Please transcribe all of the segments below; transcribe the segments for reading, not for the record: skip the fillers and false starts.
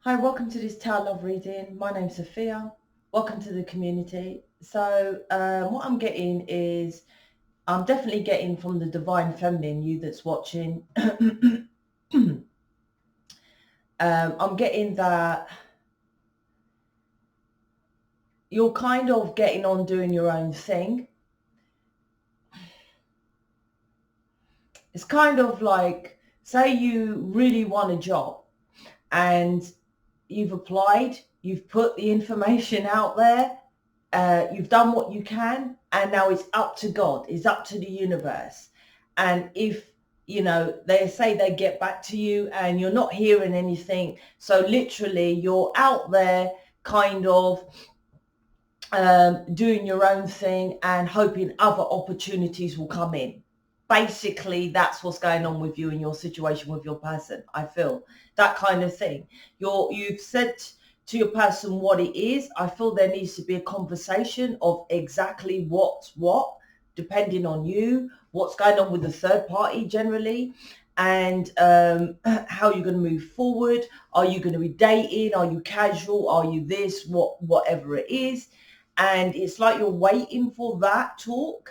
Hi, welcome to this Tarot Love reading. My name's Sophia. Welcome to the community. So what I'm getting is, I'm definitely getting from the Divine Feminine, you that's watching. I'm getting that you're kind of getting on doing your own thing. It's kind of like, say you really want a job and you've applied, you've put the information out there, you've done what you can, and now it's up to God, it's up to the universe. And if, you know, they say they get back to you and you're not hearing anything, so literally you're out there kind of doing your own thing and hoping other opportunities will come in. Basically, that's what's going on with you in your situation with your person. I feel that kind of thing. You've said to your person what it is. I feel there needs to be a conversation of exactly what's what, depending on you, what's going on with the third party generally, and how you're going to move forward. Are you going to be dating? Are you casual? Are you this? Whatever it is. And it's like you're waiting for that talk.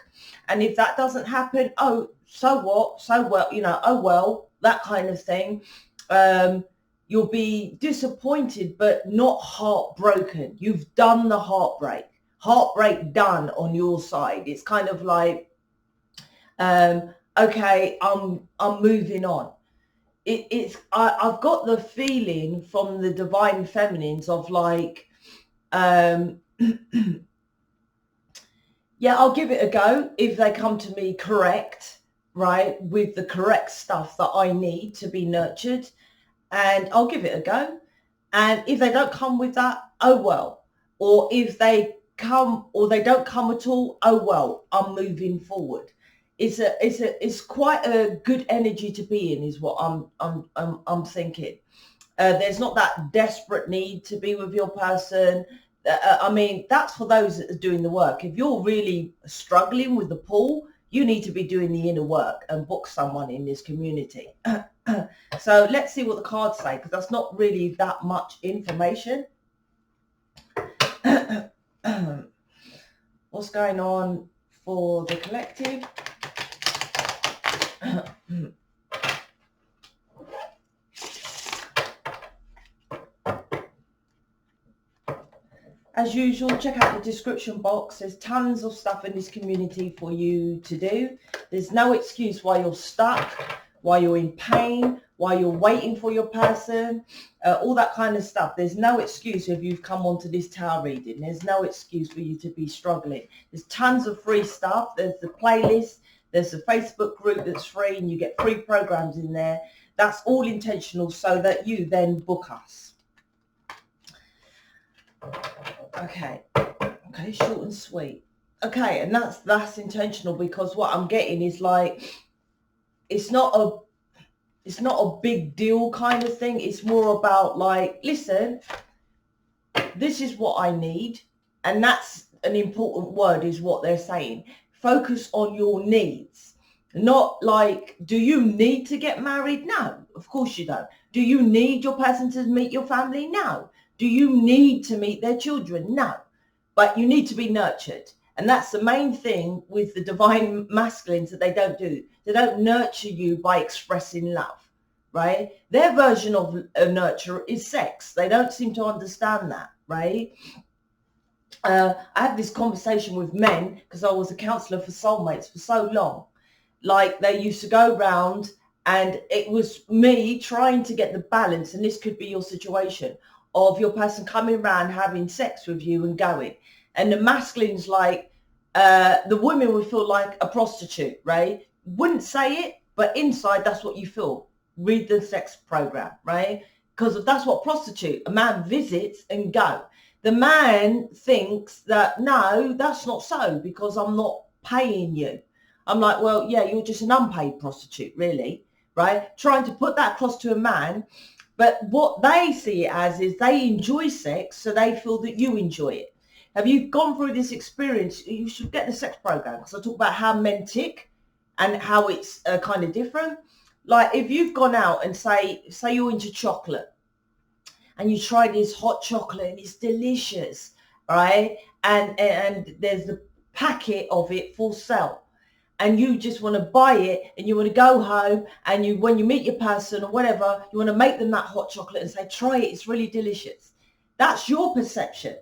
And if that doesn't happen, oh, so what? So well, you know, oh well, that kind of thing. You'll be disappointed, but not heartbroken. You've done the heartbreak. Heartbreak done on your side. It's kind of like, okay, I'm moving on. I've got the feeling from the Divine Feminines of like, yeah, I'll give it a go if they come to me correct, right, with the correct stuff that I need to be nurtured, and I'll give it a go. And if they don't come with that, oh well. Or if they come or they don't come at all, oh well, I'm moving forward. It's quite a good energy to be in, is what I'm thinking. There's not that desperate need to be with your person. I mean, that's for those that are doing the work. If you're really struggling with the pull, you need to be doing the inner work and book someone in this community. So let's see what the cards say, because that's not really that much information. What's going on for the collective? As usual, check out the description box. There's tons of stuff in this community for you to do. There's no excuse why you're stuck, why you're in pain, why you're waiting for your person, all that kind of stuff. There's no excuse if you've come onto this tarot reading. There's no excuse for you to be struggling. There's tons of free stuff. There's the playlist. There's a Facebook group that's free, and you get free programs in there. That's all intentional so that you then book us. Okay, short and sweet. Okay, and that's intentional, because what I'm getting is like, it's not a big deal kind of thing. It's more about like, listen, this is what I need. And that's an important word, is what they're saying. Focus on your needs. Not like, do you need to get married? No, of course you don't. Do you need your person to meet your family? No. Do you need to meet their children? No. But you need to be nurtured. And that's the main thing with the divine masculines that they don't do. They don't nurture you by expressing love, right? Their version of nurture is sex. They don't seem to understand that, right? I had this conversation with men because I was a counsellor for soulmates for so long. Like, they used to go round, and it was me trying to get the balance, and this could be your situation, of your person coming around having sex with you and going. And the masculine's like, the women would feel like a prostitute, right? Wouldn't say it, but inside that's what you feel. Read the sex program, right? Because that's what prostitute, a man visits and go. The man thinks that, no, that's not so, because I'm not paying you. I'm like, well, yeah, you're just an unpaid prostitute, really, right? Trying to put that across to a man. But what they see it as is they enjoy sex, so they feel that you enjoy it. Have you gone through this experience? You should get the sex program, because I talk about how men tick and how it's kind of different. Like, if you've gone out and say you're into chocolate, and you try this hot chocolate and it's delicious, right? And there's the packet of it for sale, and you just want to buy it, and you want to go home, and you, when you meet your person or whatever, you want to make them that hot chocolate and say, try it, it's really delicious. That's your perception.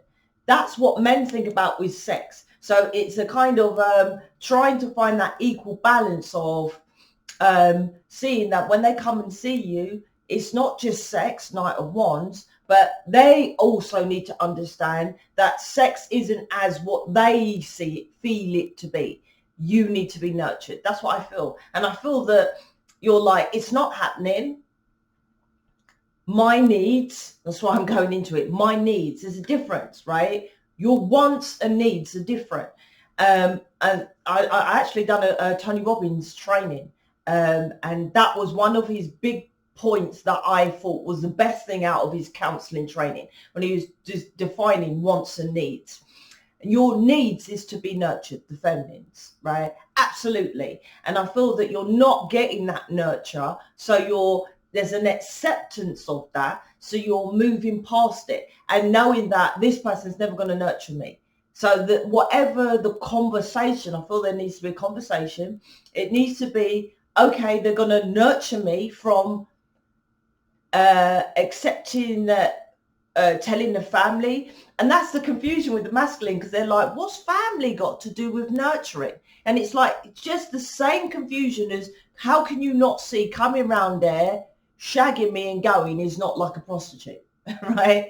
That's what men think about with sex. So it's a kind of trying to find that equal balance of seeing that when they come and see you, it's not just sex, night of wands, but they also need to understand that sex isn't as what they see it, feel it to be. You need to be nurtured. That's what I feel. And I feel that you're like, it's not happening. My needs, that's why I'm going into it. My needs, there's a difference, right? Your wants and needs are different. And I actually done a Tony Robbins training. And that was one of his big points that I thought was the best thing out of his counseling training, when he was just defining wants and needs. Your needs is to be nurtured, the feminines, right? Absolutely. And I feel that you're not getting that nurture. So there's an acceptance of that. So you're moving past it and knowing that this person's never going to nurture me. So that whatever the conversation, I feel there needs to be a conversation. It needs to be, okay, they're going to nurture me from accepting that, telling the family. And that's the confusion with the masculine, because they're like, what's family got to do with nurturing? And it's like, it's just the same confusion as, how can you not see coming around there shagging me and going is not like a prostitute, right?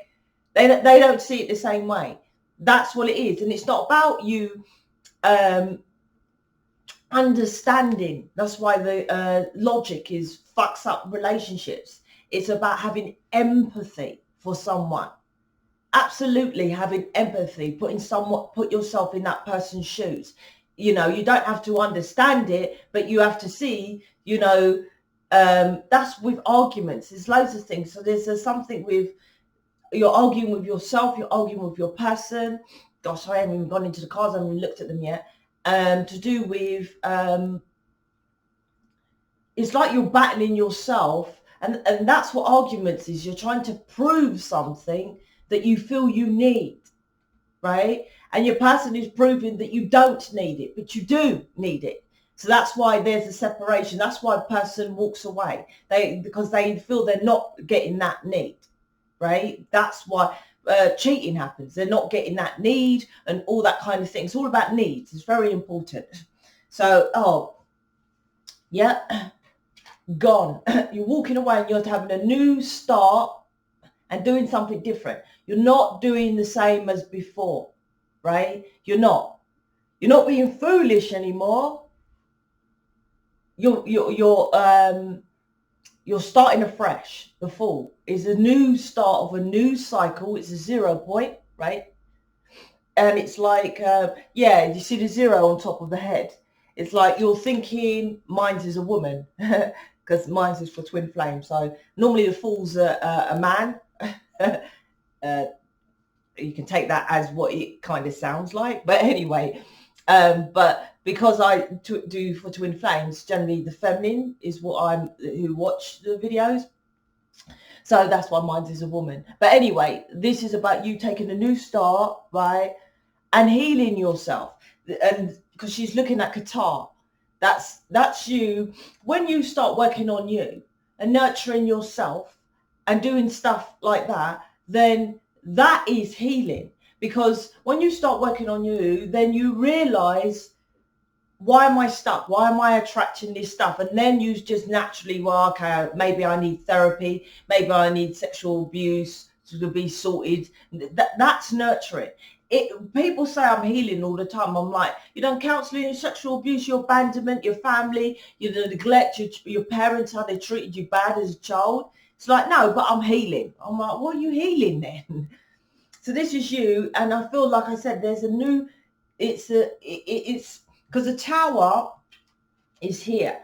They don't see it the same way. That's what it is. And it's not about you understanding. That's why the logic fucks up relationships. It's about having empathy for someone. Absolutely having empathy, put yourself in that person's shoes. You know, you don't have to understand it, but you have to see, you know, that's with arguments. There's loads of things. So there's something with, you're arguing with yourself, you're arguing with your person. Gosh, I haven't even gone into the cards, I haven't even looked at them yet. To do with, it's like you're battling yourself. And that's what arguments is. You're trying to prove something that you feel you need, right? And your person is proving that you don't need it, but you do need it. So that's why there's a separation. That's why a person walks away. Because they feel they're not getting that need, right? That's why cheating happens. They're not getting that need and all that kind of thing. It's all about needs. It's very important. So, yeah. Gone. You're walking away and you're having a new start and doing something different. You're not doing the same as before, right? You're not being foolish anymore. You're starting afresh. The fall is a new start of a new cycle. It's a 0 point, right? And it's like, you see the 0 on top of the head. It's like you're thinking, mine's is a woman. Because mine is for Twinflame. So normally the fool's a man. You can take that as what it kind of sounds like. But anyway, but because I do for Twinflames, generally the feminine is who watch the videos. So that's why mine is a woman. But anyway, this is about you taking a new start, right? And healing yourself. And because she's looking at Qatar. That's you. When you start working on you and nurturing yourself and doing stuff like that, then that is healing. Because when you start working on you, then you realize, why am I stuck? Why am I attracting this stuff? And then you just naturally, well, okay, maybe I need therapy. Maybe I need sexual abuse to be sorted. That's nurturing. People say I'm healing all the time. I'm like, you done counselling, your sexual abuse, your abandonment, your family, the neglect, your parents, how they treated you bad as a child. It's like, no, but I'm healing. I'm like, what are you healing then? So this is you. And I feel, like I said, there's a new, it's because the tower is here,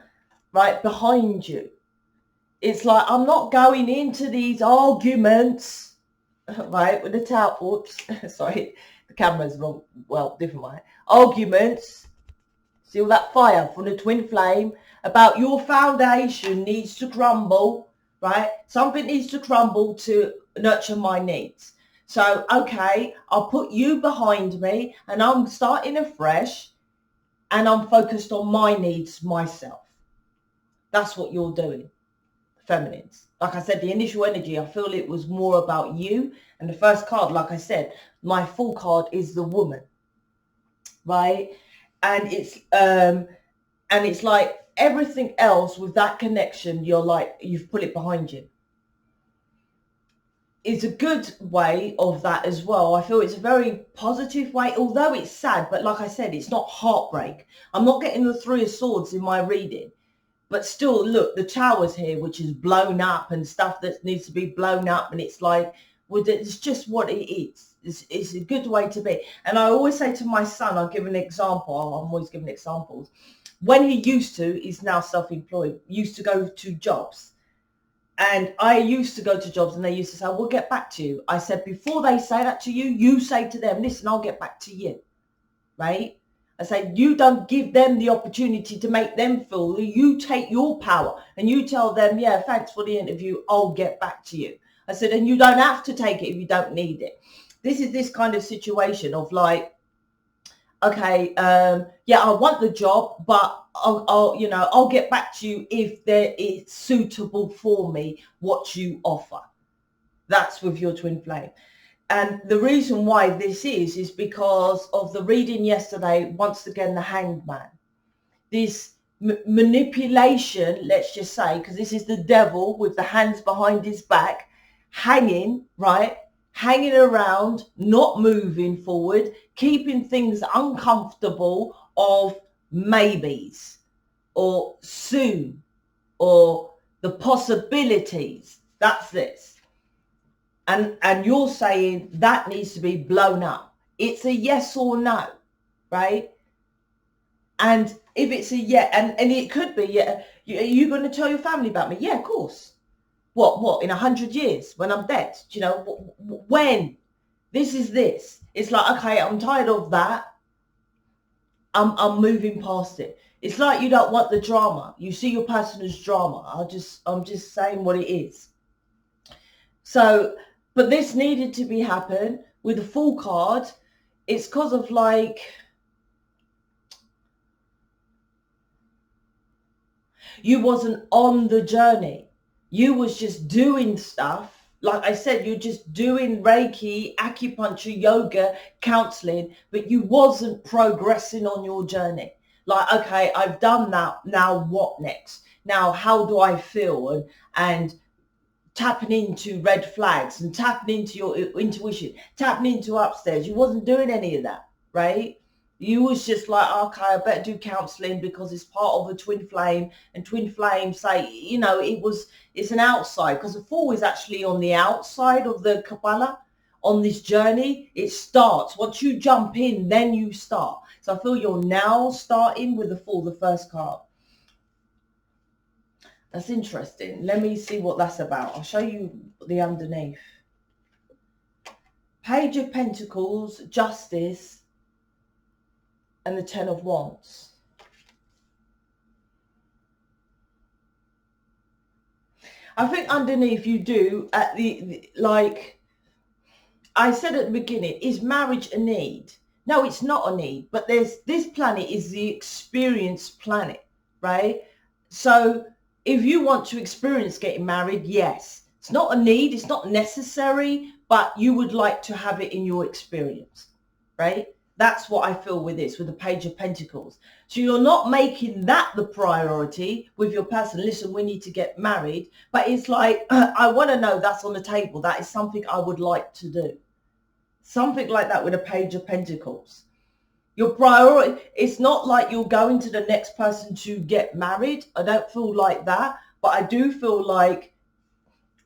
right behind you. It's like, I'm not going into these arguments, right, with the tower. Oops, sorry. The camera's wrong, well, different way. Arguments, see all that fire from the twin flame about your foundation needs to crumble, right? Something needs to crumble to nurture my needs. So, okay, I'll put you behind me and I'm starting afresh and I'm focused on my needs myself. That's what you're doing, feminines. Like I said, the initial energy, I feel it was more about you. And the first card, like I said, my full card is the woman, right? And it's like everything else with that connection, you're like, you've put it behind you. It's a good way of that as well. I feel it's a very positive way, although it's sad, but like I said, it's not heartbreak. I'm not getting the Three of Swords in my reading, but still, look, the Tower's here, which is blown up and stuff that needs to be blown up. And it's like, well, it's just what it is. It's a good way to be. And I always say to my son, I'll give an example. I'm always giving examples. When he used to, he's now self-employed, used to go to jobs. And I used to go to jobs and they used to say, we'll get back to you. I said, before they say that to you, you say to them, listen, I'll get back to you, right? I said, you don't give them the opportunity to make them feel. You take your power and you tell them, yeah, thanks for the interview. I'll get back to you. I said, and you don't have to take it if you don't need it. This is this kind of situation of like, okay, yeah, I want the job, but I'll get back to you if it's suitable for me, what you offer. That's with your twin flame. And the reason why this is because of the reading yesterday, once again, the Hanged Man. This manipulation, let's just say, because this is the devil with the hands behind his back, hanging, right? Hanging around, not moving forward, keeping things uncomfortable of maybes or soon or the possibilities. That's this. And you're saying that needs to be blown up. It's a yes or no, right? And if it's a yeah, and it could be, yeah, are you going to tell your family about me? Yeah, of course. What, in 100 years when I'm dead? You know, when? This is this. It's like, okay, I'm tired of that. I'm moving past it. It's like you don't want the drama. You see your person as drama. I'm just saying what it is. So, but this needed to be happen with a full card. It's because of like, you wasn't on the journey. You was just doing stuff. Like I said, you're just doing Reiki, acupuncture, yoga, counseling, but you wasn't progressing on your journey. Like, okay, I've done that. Now what next? Now, how do I feel? And tapping into red flags and tapping into your intuition, tapping into upstairs. You wasn't doing any of that, right? You was just like, okay, I better do counseling because it's part of a twin flame, and twin flame say, you know, it's an outside, because the Fool is actually on the outside of the Kabbalah. On this journey, it starts. Once you jump in, then you start. So I feel you're now starting with the Fool, the first card. That's interesting. Let me see what that's about. I'll show you the underneath. Page of Pentacles, Justice, and the Ten of Wands. I think underneath you do at the like I said at the beginning, is marriage a need? No, it's not a need, but this planet is the experience planet, right? So if you want to experience getting married, yes, it's not a need, it's not necessary, but you would like to have it in your experience, right? That's what I feel with this, with the Page of Pentacles. So you're not making that the priority with your person. Listen, we need to get married. But it's like, I want to know that's on the table. That is something I would like to do. Something like that with a Page of Pentacles. Your priority, it's not like you're going to the next person to get married. I don't feel like that. But I do feel like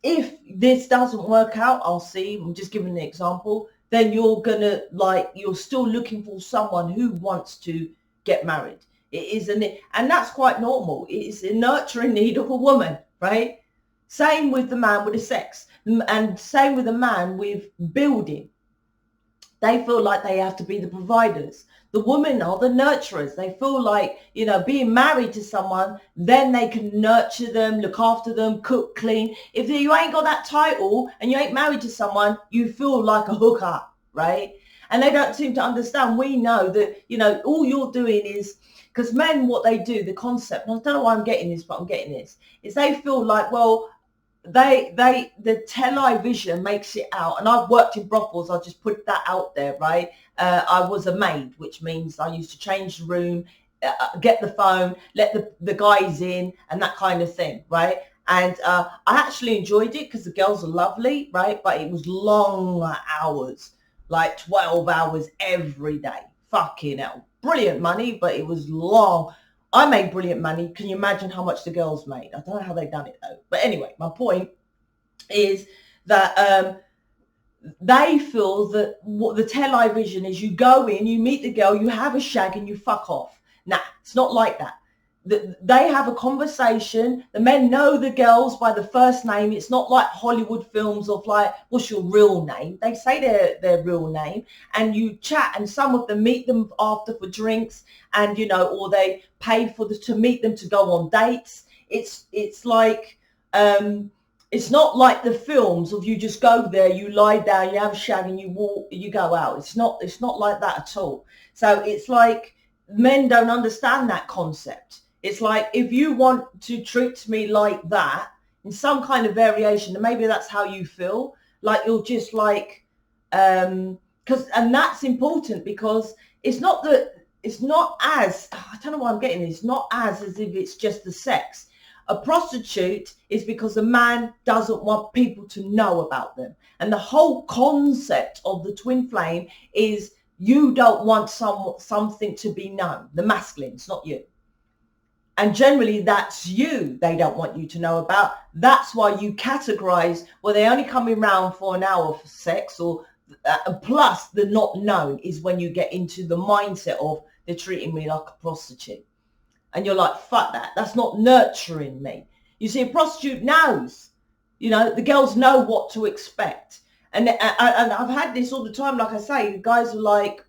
if this doesn't work out, I'll see. I'm just giving an example. Then you're gonna you're still looking for someone who wants to get married. It is and that's quite normal. It's a nurturing need of a woman, right? Same with the man with the sex, and same with the man with building. They feel like they have to be the providers. The women are the nurturers. They feel like, you know, being married to someone, then they can nurture them, look after them, cook, clean. If you ain't got that title and you ain't married to someone, you feel like a hooker, right? And they don't seem to understand. We know that, you know, all you're doing is, because men, what they do, the concept, and I don't know why I'm getting this, but I'm getting this, is they feel like, well, the television makes it out. And I've worked in brothels. I'll just put that out there, right? I was a maid, which means I used to change the room, get the phone, let the guys in, and that kind of thing, right? And I actually enjoyed it because the girls are lovely, right? But it was long hours, like 12 hours every day. Fucking hell. Brilliant money, but it was long. I made brilliant money. Can you imagine how much the girls made? I don't know how they've done it though. But anyway, my point is that they feel that what the television is, you go in, you meet the girl, you have a shag and you fuck off. Nah, it's not like that. They have a conversation. The men know the girls by the first name. It's not like Hollywood films of like, what's your real name? They say their real name and you chat, and some of them meet them after for drinks, and, you know, or they pay for to meet them to go on dates. It's like, it's not like the films of you just go there, you lie down, you have a shag and you walk, you go out. It's not like that at all. So it's like men don't understand that concept. It's like, if you want to treat me like that in some kind of variation, and maybe that's how you feel, like you're just like, and that's important, because it's not as, I don't know why I'm getting this, it's not as if it's just the sex. A prostitute is because a man doesn't want people to know about them. And the whole concept of the twin flame is you don't want something to be known. The masculine, it's not you. And generally that's you they don't want you to know about. That's why you categorize, well, they only come around for an hour for sex, or plus the not known is when you get into the mindset of they're treating me like a prostitute. And you're like, fuck that. That's not nurturing me. You see, a prostitute knows, you know, the girls know what to expect. And I've had this all the time. Like I say, guys are like,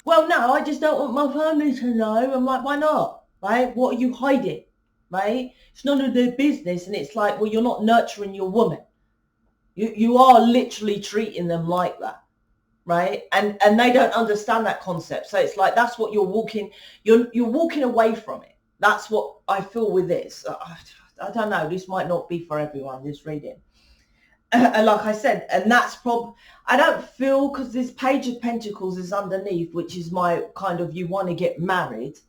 well, no, I just don't want my family to know. I'm like, why not? Right? What are you hiding? Right? It's none of their business. And it's like, well, you're not nurturing your woman. You are literally treating them like that. Right? And they don't understand that concept. So it's like, that's what you're walking away from it. That's what I feel with this. I don't know. This might not be for everyone, this reading. And like I said, and that's I don't feel, because this Page of Pentacles is underneath, which is my kind of, you want to get married,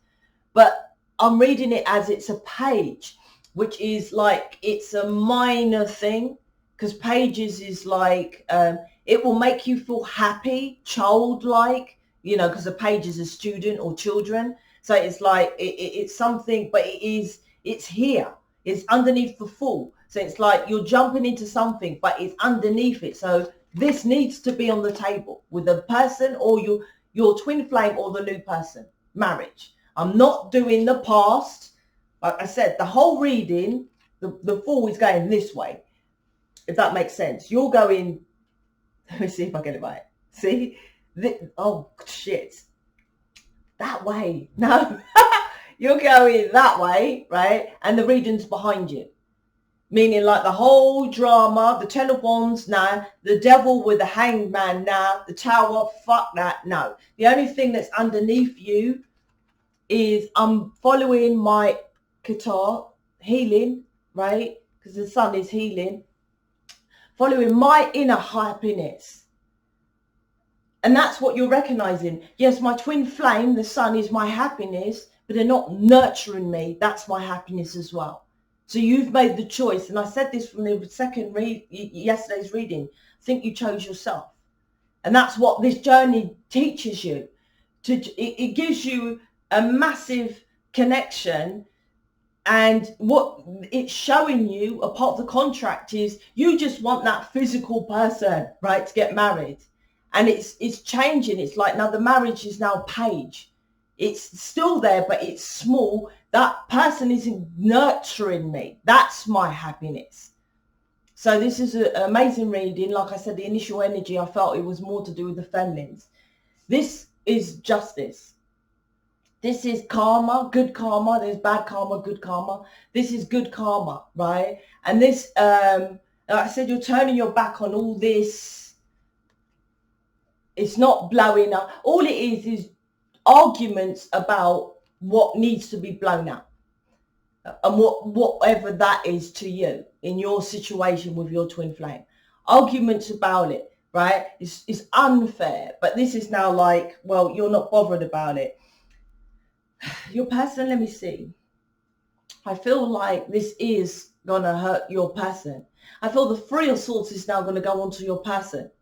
but I'm reading it as it's a page, which is like, it's a minor thing, because pages is like, it will make you feel happy, childlike, you know, because a page is a student or children. So it's like, it's something, but it's here. It's underneath the Fool. So it's like you're jumping into something, but it's underneath it. So this needs to be on the table with a person, or your twin flame, or the new person. Marriage. I'm not doing the past. Like I said, the whole reading, the Fool is going this way, if that makes sense. You're going, let me see if I get it right. See? Oh, shit. That way. No. You're going that way, right? And the reading's behind you. Meaning like the whole drama, the Ten of Wands, nah. The Devil with the Hanged Man, nah. The Tower, fuck that, no. The only thing that's underneath you is I'm following my guitar, healing, right? Because the sun is healing. Following my inner happiness. And that's what you're recognizing. Yes, my twin flame, the sun, is my happiness, but they're not nurturing me. That's my happiness as well. So you've made the choice. And I said this from the second yesterday's reading. I think you chose yourself. And that's what this journey teaches you. It gives you a massive connection. And what it's showing you, a part of the contract, is you just want that physical person, right, to get married. And it's changing. It's like now the marriage is now page. It's still there, but it's small. That person isn't nurturing me. That's my happiness. So this is an amazing reading. Like I said, the initial energy, I felt it was more to do with the feminines. This is justice. This is karma, good karma. There's bad karma, good karma. This is good karma, right? And this, like I said, you're turning your back on all this. It's not blowing up. All it is arguments about what needs to be blown up. And whatever that is to you in your situation with your twin flame. Arguments about it, right? It's unfair. But this is now like, well, you're not bothered about it. Your person, let me see. I feel like this is going to hurt your person. I feel the Three of Swords is now going to go onto your person.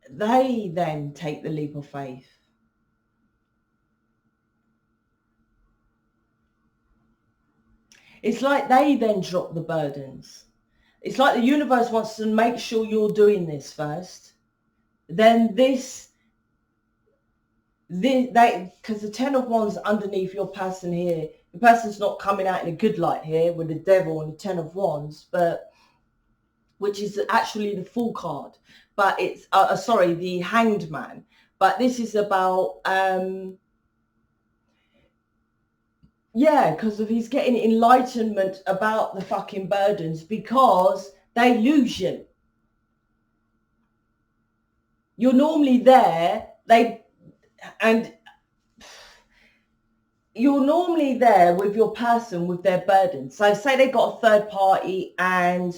They then take the leap of faith. It's like they then drop the burdens. It's like the universe wants to make sure you're doing this first. Then because the Ten of Wands underneath your person here, the person's not coming out in a good light here with the Devil and the Ten of Wands, but which is actually the Fool card. But it's, sorry, the Hanged Man. But this is about, yeah, because of he's getting enlightenment about the fucking burdens because they lose you. You're normally there, you're normally there with your person with their burdens. So say they got a third party and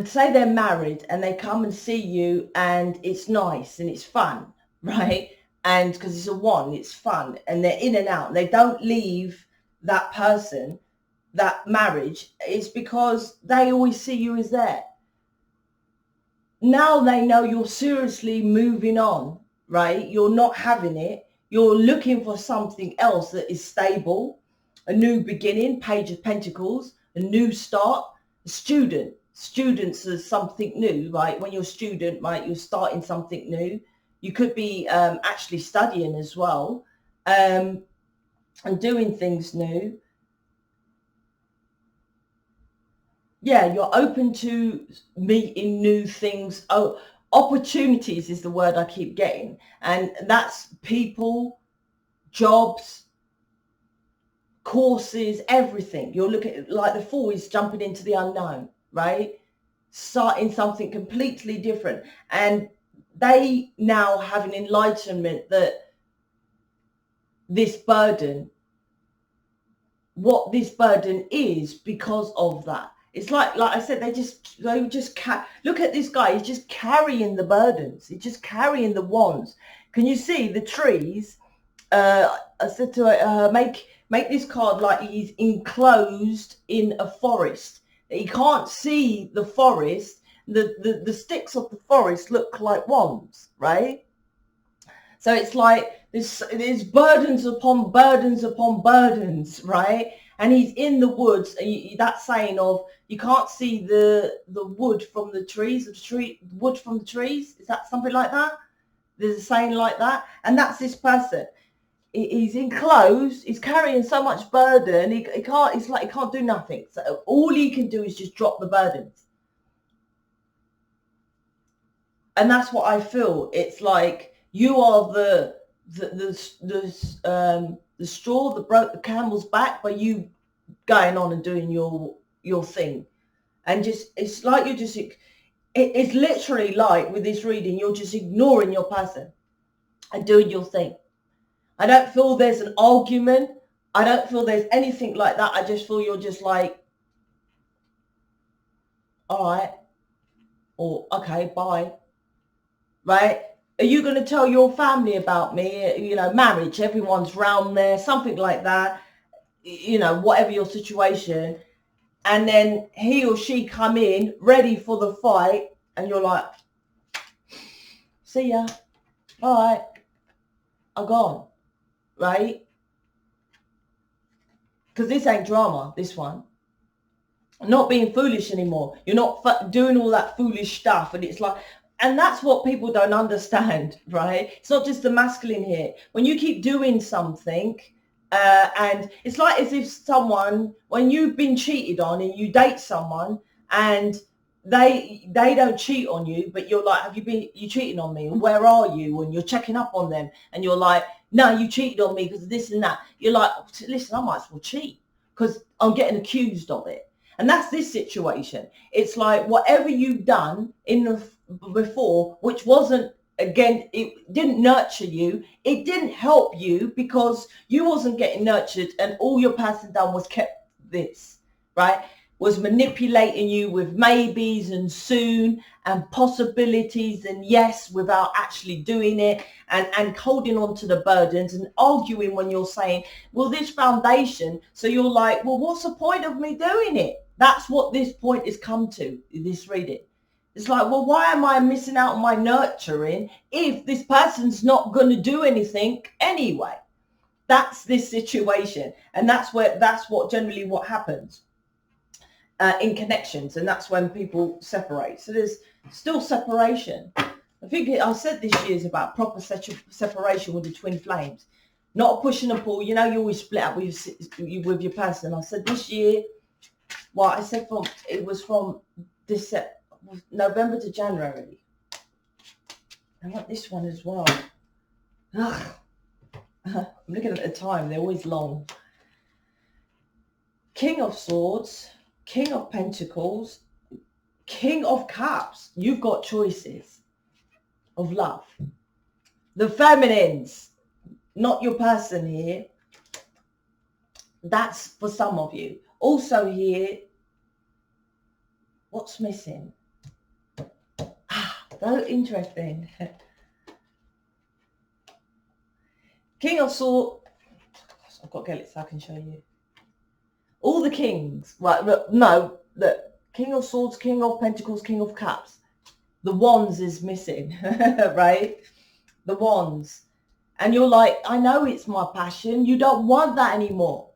say they're married and they come and see you and it's nice and it's fun, right? And because it's a one, it's fun and they're in and out. They don't leave that person, that marriage. It's because they always see you as there. Now they know you're seriously moving on, right? You're not having it. You're looking for something else that is stable, a new beginning, Page of Pentacles, a new start, a student. Students are something new, right? When you're a student, right, you're starting something new. You could be actually studying as well, and doing things new. Yeah, you're open to meeting new things. Oh, opportunities is the word I keep getting. And that's people, jobs, courses, everything. You're looking at, like the Fool is jumping into the unknown, right? Starting something completely different. And they now have an enlightenment that this burden, what this burden is because of that. It's like I said, they just look at this guy. He's just carrying the burdens. He's just carrying the wands. Can you see the trees? I said to her, make this card like he's enclosed in a forest. He can't see the forest. The sticks of the forest look like wands, right? So it's like there's burdens upon burdens upon burdens, right? And he's in the woods. That saying of you can't see the wood from the trees, wood from the trees. Is that something like that? There's a saying like that, and that's this person. He's enclosed. He's carrying so much burden. He can't. It's like he can't do nothing. So all he can do is just drop the burdens. And that's what I feel. It's like you are the straw that broke the camel's back by you going on and doing your thing. And just, it's like you're just, it's literally like with this reading, you're just ignoring your person and doing your thing. I don't feel there's an argument. I don't feel there's anything like that. I just feel you're just like, all right, or okay, bye. Right? Are you going to tell your family about me? You know, marriage, everyone's round there, something like that, you know, whatever your situation. And then he or she come in ready for the fight and you're like, see ya. All right. I'm gone. Right? Because this ain't drama, this one. Not being foolish anymore. You're not doing all that foolish stuff. And it's like, And that's what people don't understand, right? It's not just the masculine here. When you keep doing something, and it's like as if someone, when you've been cheated on and you date someone and they don't cheat on you, but you're like, you cheating on me? Where are you? And you're checking up on them and you're like, no, you cheated on me because of this and that. You're like, listen, I might as well cheat because I'm getting accused of it. And that's this situation. It's like whatever you've done before, which wasn't, again, it didn't nurture you. It didn't help you because you wasn't getting nurtured, and all your person done was kept this, right? Was manipulating you with maybes and soon and possibilities and yes without actually doing it, and holding on to the burdens and arguing when you're saying, well, this foundation. So you're like, well, what's the point of me doing it? That's what this point has come to, this reading. It's like, well, why am I missing out on my nurturing if this person's not going to do anything anyway? That's this situation. And that's what generally what happens in connections. And that's when people separate. So there's still separation. I think I said this year is about proper separation with the twin flames. Not a push and a pull. You know, you always split up with your person. I said this year, well, I said it was from November to January. I want this one as well. Ugh. I'm looking at the time. They're always long. King of Swords, King of Pentacles, King of Cups. You've got choices of love. The feminines, not your person here. That's for some of you. Also here, what's missing? So interesting. King of Swords. I've got to get it so I can show you. All the kings. Right, no, look. King of Swords, King of Pentacles, King of Cups. The wands is missing, right? The wands. And you're like, I know it's my passion. You don't want that anymore.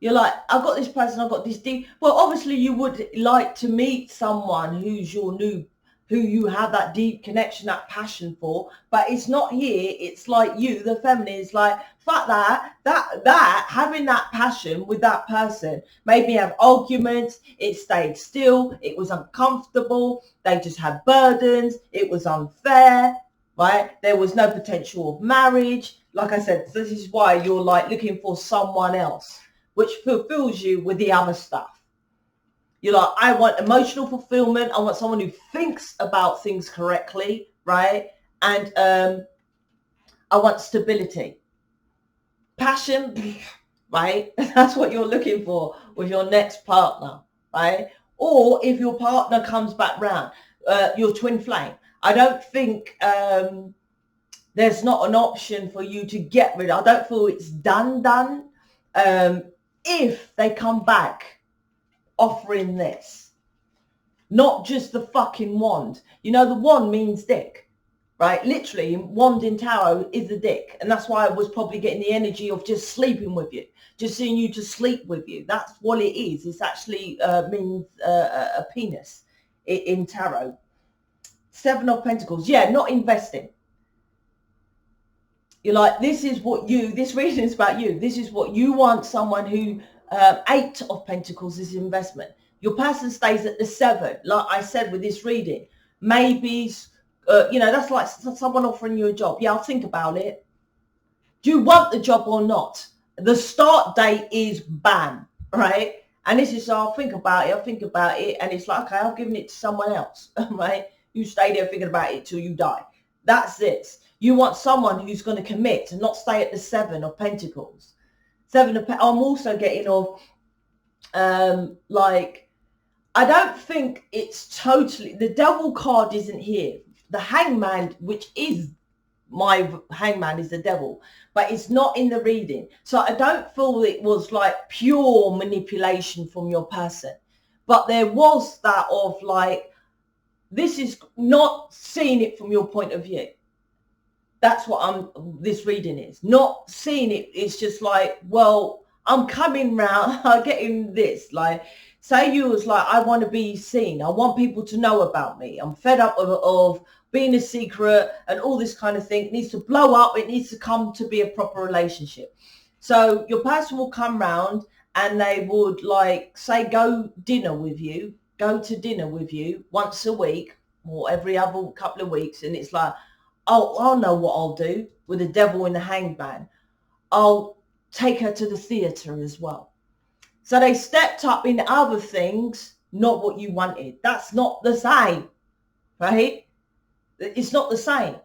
You're like, I've got this person, I've got this deep. Well, obviously you would like to meet someone who's your new, who you have that deep connection, that passion for, but it's not here. It's like you, the feminine, is like, fuck that, having that passion with that person made me have arguments. It stayed still. It was uncomfortable. They just had burdens. It was unfair, right? There was no potential of marriage. Like I said, this is why you're like looking for someone else, which fulfills you with the other stuff. You're like, I want emotional fulfillment. I want someone who thinks about things correctly, right? And I want stability. Passion, right? That's what you're looking for with your next partner, right? Or if your partner comes back round, your twin flame. I don't think there's not an option for you to get rid of. I don't feel it's done. If they come back offering this, not just the fucking wand. You know, the wand means dick, right? Literally, wand in tarot is the dick. And that's why I was probably getting the energy of just sleeping with you, just seeing you to sleep with you. That's what it is. It's actually means a penis in tarot. Seven of Pentacles. Yeah, not investing. You're like, this reading is about you. This is what you want, someone who, Eight of Pentacles is investment. Your person stays at the 7. Like I said with this reading, maybes, that's like someone offering you a job. Yeah, I'll think about it. Do you want the job or not? The start date is bam, right? And this is, I'll think about it. And it's like, okay, I've given it to someone else, right? You stay there thinking about it till you die. That's it. You want someone who's going to commit and not stay at the 7 of Pentacles. I'm also getting off, I don't think it's totally, the devil card isn't here. The hangman, which is my hangman, is the devil, but it's not in the reading. So I don't feel it was like pure manipulation from your person, but there was that of like, this is not seeing it from your point of view. That's what this reading is. Not seeing it. It's just like, well, I'm coming round, I'm getting this. Like, say you was like, I want to be seen. I want people to know about me. I'm fed up of being a secret and all this kind of thing. It needs to blow up. It needs to come to be a proper relationship. So your person will come round and they would, like, say, go to dinner with you once a week or every other couple of weeks. And it's like, oh, I'll know what I'll do with the devil in the hanged man. I'll take her to the theatre as well. So they stepped up in other things, not what you wanted. That's not the same, right? It's not the same.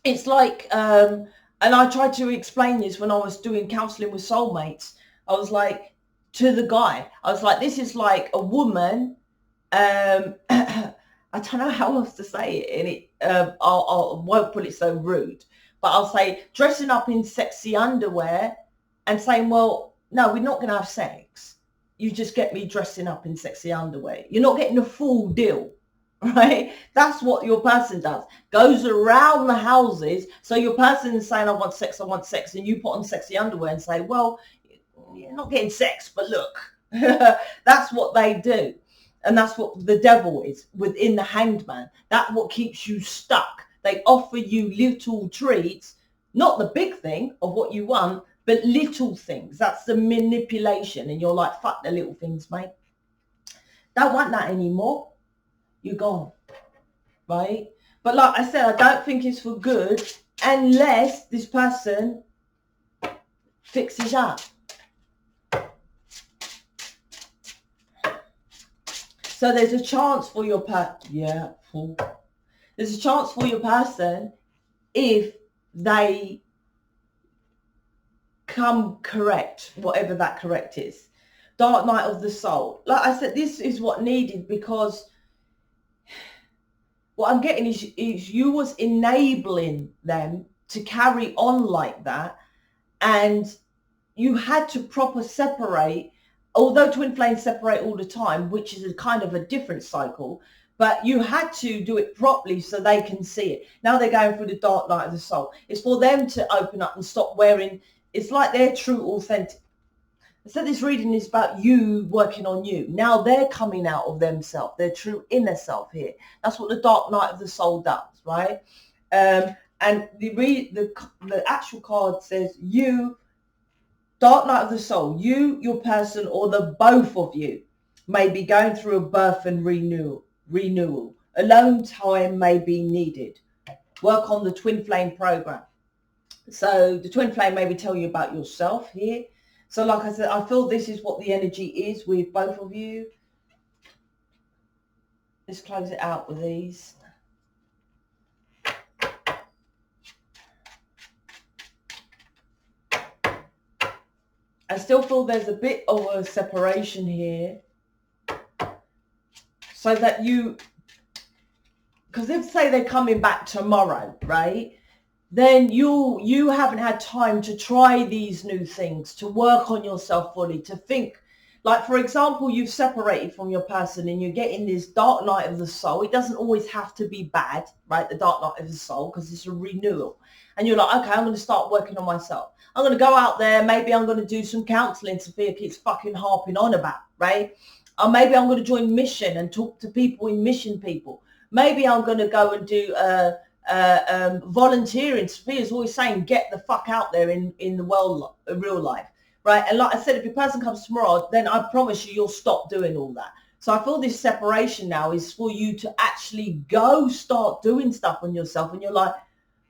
It's like, and I tried to explain this when I was doing counselling with soulmates. I was like, to the guy, I was like, this is like a woman, I don't know how else to say it, and I won't put it so rude, but I'll say dressing up in sexy underwear and saying, well, no, we're not going to have sex. You just get me dressing up in sexy underwear. You're not getting the full deal, right? That's what your person does. Goes around the houses. So your person is saying, I want sex. And you put on sexy underwear and say, well, you're not getting sex, but look. That's what they do. And that's what the devil is within the hanged man. That's what keeps you stuck. They offer you little treats, not the big thing of what you want, but little things. That's the manipulation. And you're like, fuck the little things, mate. Don't want that anymore. You're gone, right? But like I said, I don't think it's for good unless this person fixes up. So there's a chance for your there's a chance for your person if they come correct, whatever that correct is. Dark night of the soul. Like I said, this is what needed, because what I'm getting is you was enabling them to carry on like that, and you had to proper separate. Although twin flames separate all the time, which is a kind of a different cycle, but you had to do it properly so they can see it. Now they're going through the dark night of the soul. It's for them to open up and stop wearing. It's like their true authentic. I said this reading is about you working on you. Now they're coming out of themselves, their true inner self here. That's what the dark night of the soul does, right? And the actual card says you. Dark night of the soul, you, your person, or the both of you may be going through a birth and renewal. Alone time may be needed. Work on the twin flame program. So the twin flame maybe tell you about yourself here. So like I said, I feel this is what the energy is with both of you. Let's close it out with these. I still feel there's a bit of a separation here, so that you, because if say they're coming back tomorrow, right, then you haven't had time to try these new things, to work on yourself fully, to think. Like, for example, you've separated from your person and you're getting this dark night of the soul. It doesn't always have to be bad, right? The dark night of the soul, because it's a renewal. And you're like, okay, I'm going to start working on myself. I'm going to go out there. Maybe I'm going to do some counseling Sophia keeps fucking harping on about, right? Or maybe I'm going to join mission and talk to people in mission people. Maybe I'm going to go and do volunteering. Sophia's always saying, get the fuck out there in the world, real life, right? And like I said, if your person comes tomorrow, then I promise you'll stop doing all that. So I feel this separation now is for you to actually go start doing stuff on yourself. And you're like,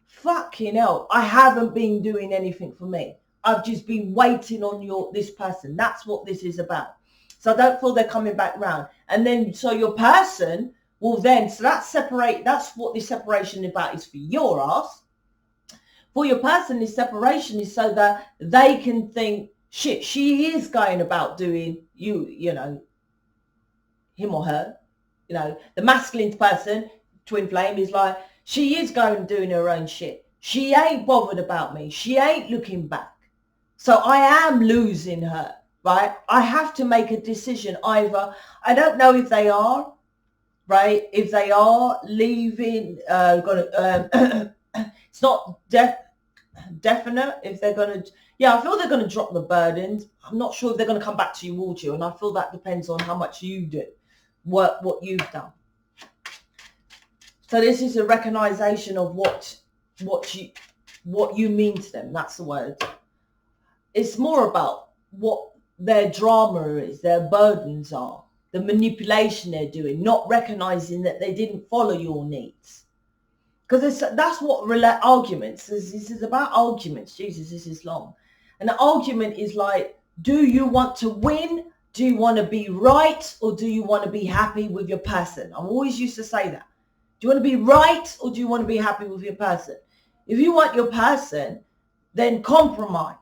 fucking hell, I haven't been doing anything for me. I've just been waiting on this person. That's what this is about. So I don't feel they're coming back round. And then, so your person will then, so that's what this separation about is for your ass. For your person, this separation is so that they can think, shit, she is going about doing you know, him or her, you know, the masculine person, twin flame, is like, she is going and doing her own shit. She ain't bothered about me. She ain't looking back. So I am losing her, right? I have to make a decision. Either, I don't know if they are, right? If they are leaving, it's not definite if they're going to, I feel they're going to drop the burdens. I'm not sure if they're going to come back towards you. And I feel that depends on how much you do, what you've done. So this is a recognition of what you mean to them. That's the word. It's more about what their drama is, their burdens are, the manipulation they're doing, not recognizing that they didn't follow your needs. Because that's what arguments is. This is about arguments. Jesus, this is long. And the argument is like, do you want to win? Do you want to be right? Or do you want to be happy with your person? I'm always used to say that. Do you want to be right? Or do you want to be happy with your person? If you want your person, then compromise.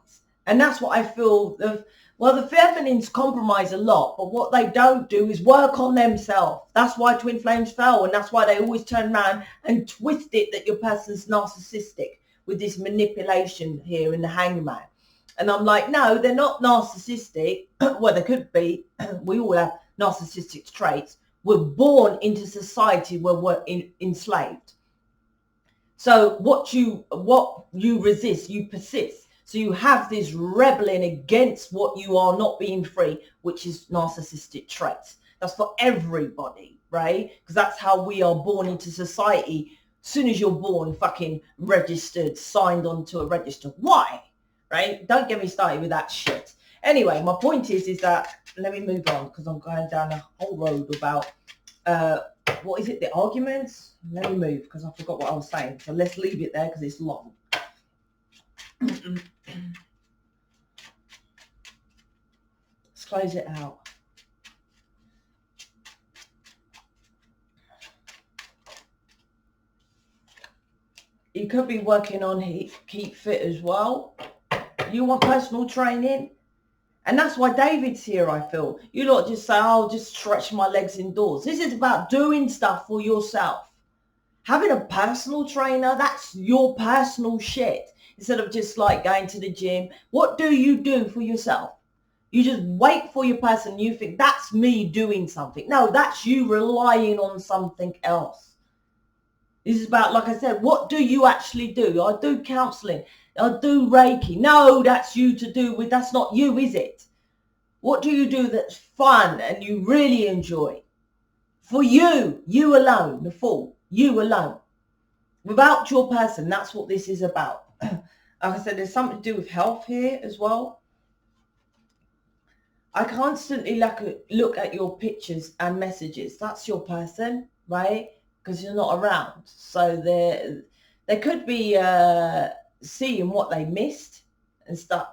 And that's what I feel. The feminines compromise a lot, but what they don't do is work on themselves. That's why twin flames fell, and that's why they always turn around and twist it that your person's narcissistic with this manipulation here in the hangman. And I'm like, no, they're not narcissistic. Well, they could be. We all have narcissistic traits. We're born into society where we're enslaved. So what you resist, you persist. So you have this rebelling against what you are not being free, which is narcissistic traits. That's for everybody, right? Because that's how we are born into society. As soon as you're born, fucking registered, signed onto a register. Why? Right? Don't get me started with that shit. Anyway, my point is that, let me move on because I'm going down a whole road about, what is it, the arguments? Let me move because I forgot what I was saying. So let's leave it there because it's long. Let's close it out. You could be working on keep fit as well. You want personal training? And that's why David's here, I feel. You lot just say, oh, just stretch my legs indoors. This is about doing stuff for yourself. Having a personal trainer, that's your personal shit. Instead of just like going to the gym. What do you do for yourself? You just wait for your person. You think that's me doing something. No, that's you relying on something else. This is about, like I said, what do you actually do? I do counseling. I do Reiki. No, that's you to do with, that's not you, is it? What do you do that's fun and you really enjoy? For you, you alone, the fool, you alone. Without your person, that's what this is about. Like I said, there's something to do with health here as well. I constantly look at your pictures and messages. That's your person, right? Because you're not around. So they could be seeing what they missed and stuff.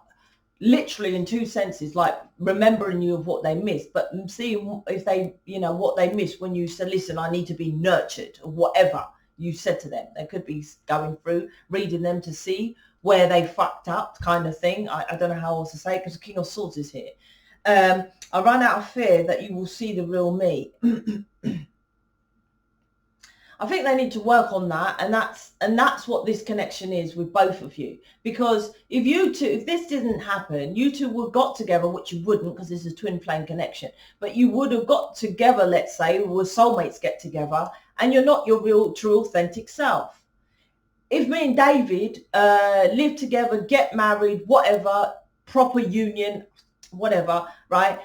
Literally in two senses, like remembering you of what they missed, but seeing if they, what they missed when you said, listen, I need to be nurtured or whatever you said to them. They could be going through, reading them to see where they fucked up kind of thing. I don't know how else to say it because the King of Swords is here. I run out of fear that you will see the real me. I think they need to work on that, and that's what this connection is with both of you. Because if this didn't happen, you two would have got together, which you wouldn't because this is a twin flame connection, but you would have got together, let's say, where soulmates get together, and you're not your real, true, authentic self. If me and David live together, get married, whatever, proper union, whatever, right?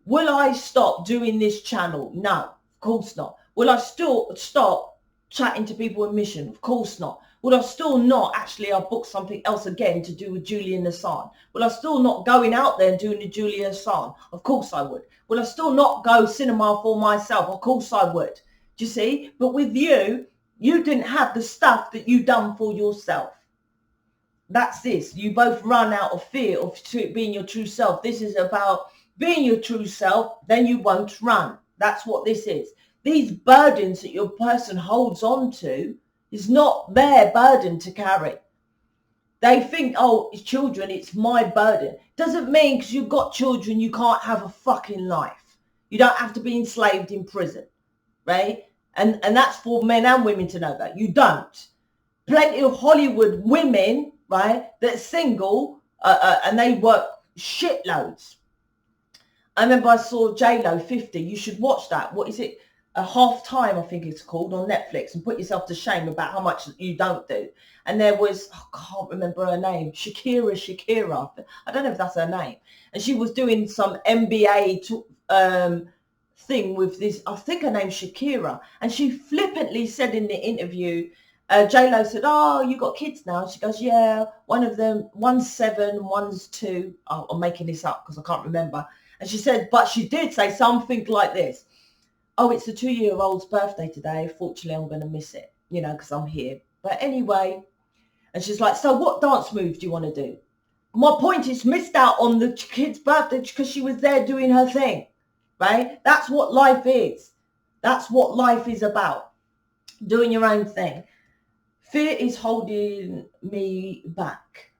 Will I stop doing this channel? No, of course not. Will I still stop chatting to people in mission? Of course not. Will I still not actually, I'll book something else again to do with Julian Assange? Will I still not going out there and doing the Julian Assange? Of course I would. Will I still not go cinema for myself? Of course I would. Do you see? But with you, you didn't have the stuff that you done for yourself. That's this. You both run out of fear of being your true self. This is about being your true self, then you won't run. That's what this is. These burdens that your person holds on to is not their burden to carry. They think, oh, it's children, it's my burden. Doesn't mean because you've got children, you can't have a fucking life. You don't have to be enslaved in prison, right? And that's for men and women to know that. You don't. Plenty of Hollywood women, right, that's single and they work shitloads. I remember I saw J-Lo 50. You should watch that. What is it? A Half Time, I think it's called, on Netflix, and put yourself to shame about how much you don't do. And there was, I can't remember her name, Shakira. I don't know if that's her name. And she was doing some NBA thing with this, I think her name's Shakira, and she flippantly said in the interview, J-Lo said, oh, you got kids now? She goes, yeah, one of them, one's 7, one's 2. Oh, I'm making this up because I can't remember. And she said, but she did say something like this. Oh, it's a 2-year-old's birthday today. Fortunately, I'm going to miss it, you know, because I'm here. But anyway, and she's like, so what dance move do you want to do? My point is, missed out on the kid's birthday because she was there doing her thing, right? That's what life is. That's what life is about, doing your own thing. Fear is holding me back.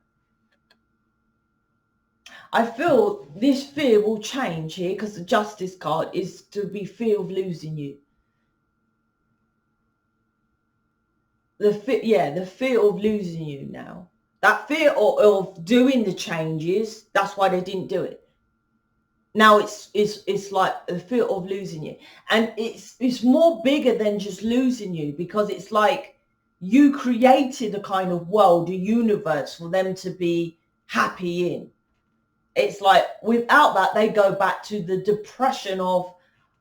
I feel this fear will change here because the Justice card is to be fear of losing you. The fear of losing you now. That fear of doing the changes, that's why they didn't do it. Now it's like the fear of losing you. And it's more bigger than just losing you, because it's like you created a kind of world, a universe for them to be happy in. It's like without that, they go back to the depression of,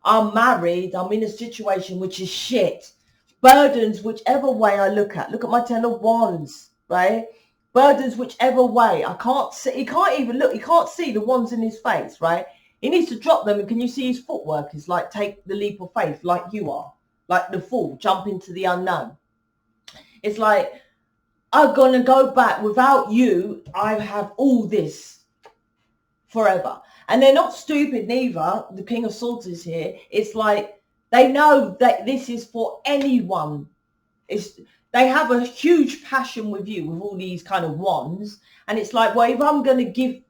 I'm married, I'm in a situation which is shit. Burdens, whichever way I look at my 10 of Wands, right? Burdens, whichever way. I can't see, he can't even look, he can't see the wands in his face, right? He needs to drop them. And can you see his footwork? It's like, take the leap of faith like you are, like the fool, jump into the unknown. It's like, I'm going to go back. Without you, I have all this forever. And they're not stupid neither. The King of Swords is here. It's like, they know that this is for anyone. They have a huge passion with you, with all these kind of wands. And it's like, well, if I'm going to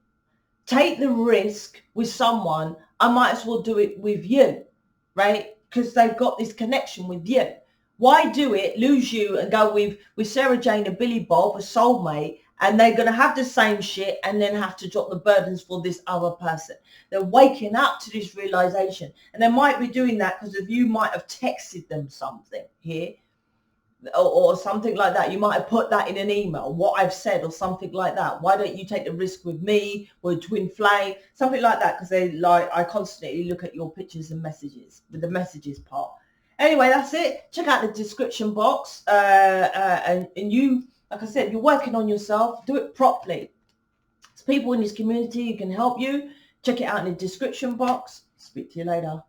take the risk with someone, I might as well do it with you, right? Because they've got this connection with you. Why do it, lose you, and go with Sarah Jane and Billy Bob, a soulmate, and they're going to have the same shit and then have to drop the burdens for this other person? They're waking up to this realization. And they might be doing that because of you might have texted them something here or something like that. You might have put that in an email, what I've said or something like that. Why don't you take the risk with me, with Twinflame, something like that? Because they like, I constantly look at your pictures and messages with the messages part. Anyway, that's it. Check out the description box. And you, like I said, you're working on yourself. Do it properly. There's people in this community who can help you. Check it out in the description box. Speak to you later.